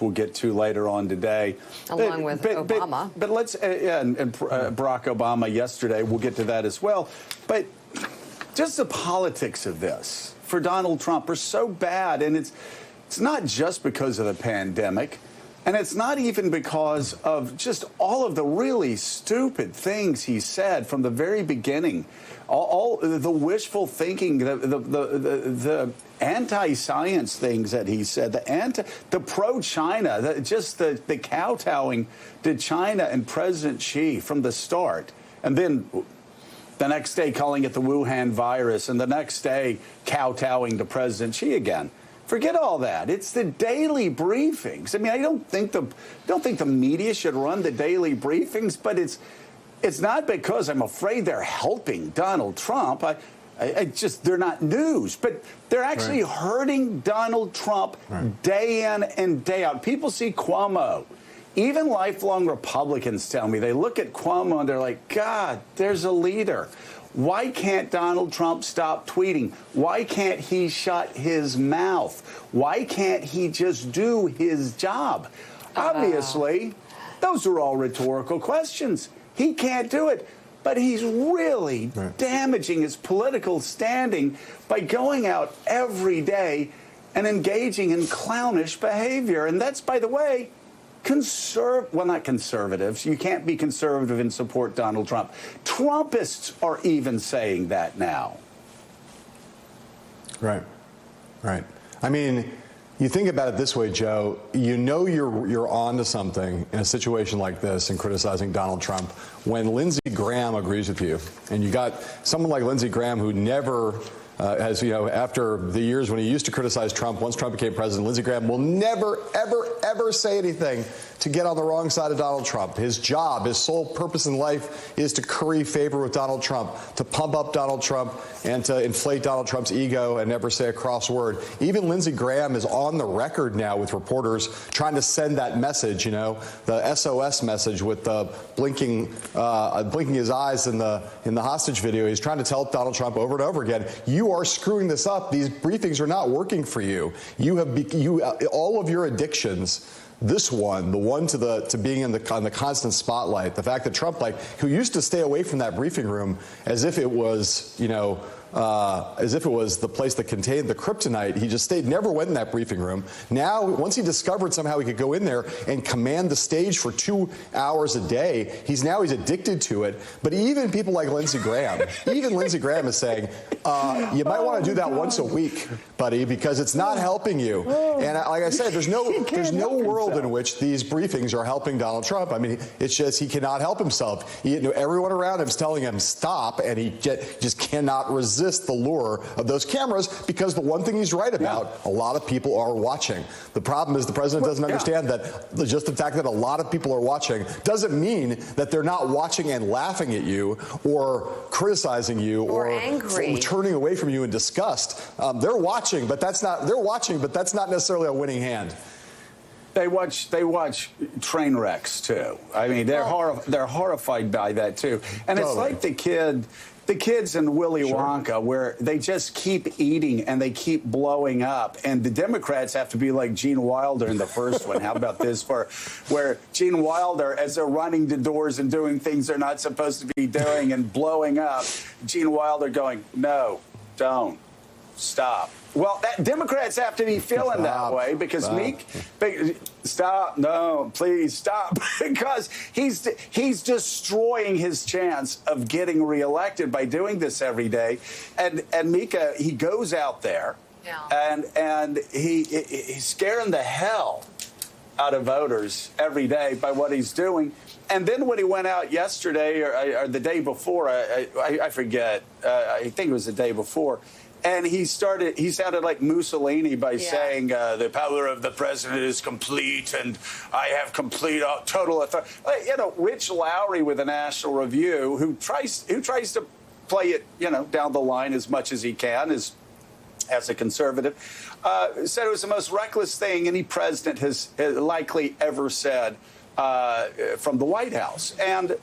we'll get to later on today. Along with Obama. But let's, and Barack Obama yesterday, we'll get to that as well. But just the politics of this for Donald Trump are so bad, and it's not just because of the pandemic, and it's not even because of just all of the really stupid things he said from the very beginning. All the wishful thinking, the anti-science things that he said, the pro-China, the kowtowing to China and President Xi from the start, and then the next day calling it the Wuhan virus, and the next day kowtowing to President Xi again. Forget all that. It's the daily briefings. I mean, I don't think the media should run the daily briefings, but it's not because I'm afraid they're helping Donald Trump. They're not news, but they're actually hurting Donald Trump day in and day out. People see Cuomo. Even lifelong Republicans tell me, they look at Cuomo and they're like, God, there's a leader. Why can't Donald Trump stop tweeting? Why can't he shut his mouth? Why can't he just do his job? Obviously, those are all rhetorical questions. He can't do it. But he's really damaging his political standing by going out every day and engaging in clownish behavior. And that's, by the way, not conservatives. You can't be conservative and support Donald Trump. Trumpists are even saying that now. Right. I mean, you think about it this way, Joe. You know you're on to something in a situation like this and criticizing Donald Trump when Lindsey Graham agrees with you. And you got someone like Lindsey Graham who never as you know, after the years when he used to criticize Trump, once Trump became president, Lindsey Graham will never, ever, ever say anything to get on the wrong side of Donald Trump. His job, his sole purpose in life is to curry favor with Donald Trump, to pump up Donald Trump and to inflate Donald Trump's ego and never say a cross word. Even Lindsey Graham is on the record now with reporters trying to send that message, you know, the SOS message with the blinking his eyes in the hostage video. He's trying to tell Donald Trump over and over again, you are screwing this up. These briefings are not working for you. You have all of your addictions. This one, the one to being on the constant spotlight, the fact that Trump, who used to stay away from that briefing room as if it was, as if it was the place that contained the kryptonite. He just never went in that briefing room. Now, once he discovered somehow he could go in there and command the stage for 2 hours a day, he's addicted to it. But even people like Lindsey Graham, is saying, you might want to do that once a week, buddy, because it's not helping you. And like I said, there's no world in which these briefings are helping Donald Trump. I mean, it's just he cannot help himself. Everyone around him is telling him stop, and he just cannot resist the lure of those cameras, because the one thing he's right about, a lot of people are watching. The problem is the president doesn't understand that just the fact that a lot of people are watching doesn't mean that they're not watching and laughing at you or criticizing you or angry, turning away from you in disgust. They're watching, but that's not necessarily a winning hand. They watch train wrecks too. I mean, they're horrified by that too. And it's like the kids in Willy Wonka, where they just keep eating and they keep blowing up. And the Democrats have to be like Gene Wilder in the first one. How about this, where Gene Wilder, as they're running to doors and doing things they're not supposed to be doing and blowing up, Gene Wilder going, no, don't, stop. Well, Democrats have to be feeling that way because stop, no, please stop, because he's destroying his chance of getting reelected by doing this every day. And Mika, he goes out there and he's scaring the hell out of voters every day by what he's doing. And then when he went out yesterday or the day before, I forget, I think it was the day before, and he sounded like Mussolini by saying the power of the president is complete and I have complete, total authority. Rich Lowry with the National Review, who tries to play it, down the line as much as he can as a conservative, said it was the most reckless thing any president has likely ever said from the White House. And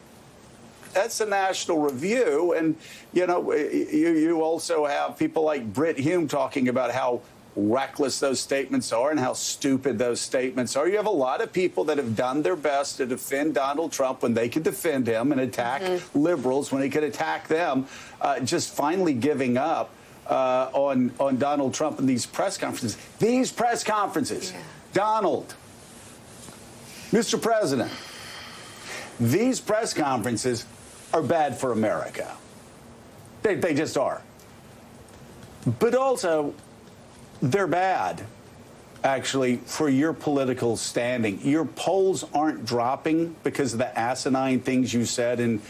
that's the National Review. And, you also have people like Britt Hume talking about how reckless those statements are and how stupid those statements are. You have a lot of people that have done their best to defend Donald Trump when they could defend him and attack liberals when he could attack them, just finally giving up on Donald Trump in these press conferences. These press conferences, Donald, Mr. President, these press conferences are bad for America. They just are. But also, they're bad, actually, for your political standing. Your polls aren't dropping because of the asinine things you said in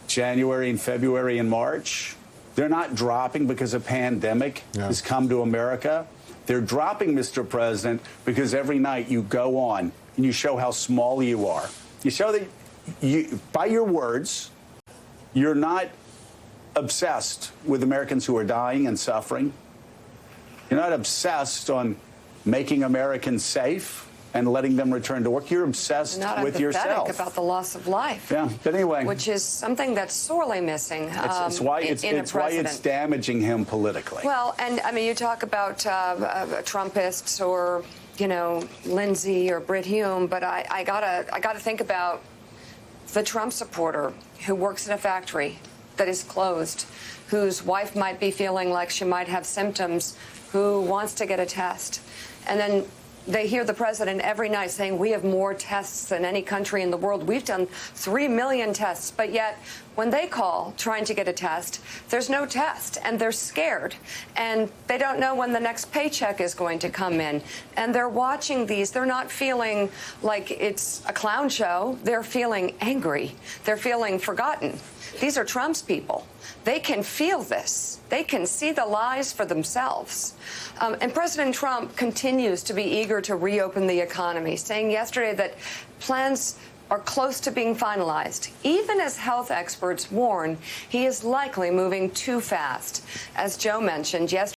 January and February and March. They're not dropping because a pandemic has come to America. They're dropping, Mr. President, because every night you go on and you show how small you are. You show that, by your words, you're not obsessed with Americans who are dying and suffering. You're not obsessed on making Americans safe and letting them return to work. You're obsessed with yourself. About the loss of life. Yeah, but anyway. Which is something that's sorely missing It's why it's damaging him politically. Well, and I mean, you talk about Trumpists or, you know, Lindsey or Brit Hume, but I gotta think about the Trump supporter who works in a factory that is closed, whose wife might be feeling like she might have symptoms, who wants to get a test. And then they hear the president every night saying, we have more tests than any country in the world. We've done 3 million tests. But yet, when they call trying to get a test, there's no test. And they're scared. And they don't know when the next paycheck is going to come in. And they're watching these. They're not feeling like it's a clown show. They're feeling angry. They're feeling forgotten. These are Trump's people. They can feel this. They can see the lies for themselves. And President Trump continues to be eager to reopen the economy, saying yesterday that plans are close to being finalized. Even as health experts warn, he is likely moving too fast. As Joe mentioned yesterday,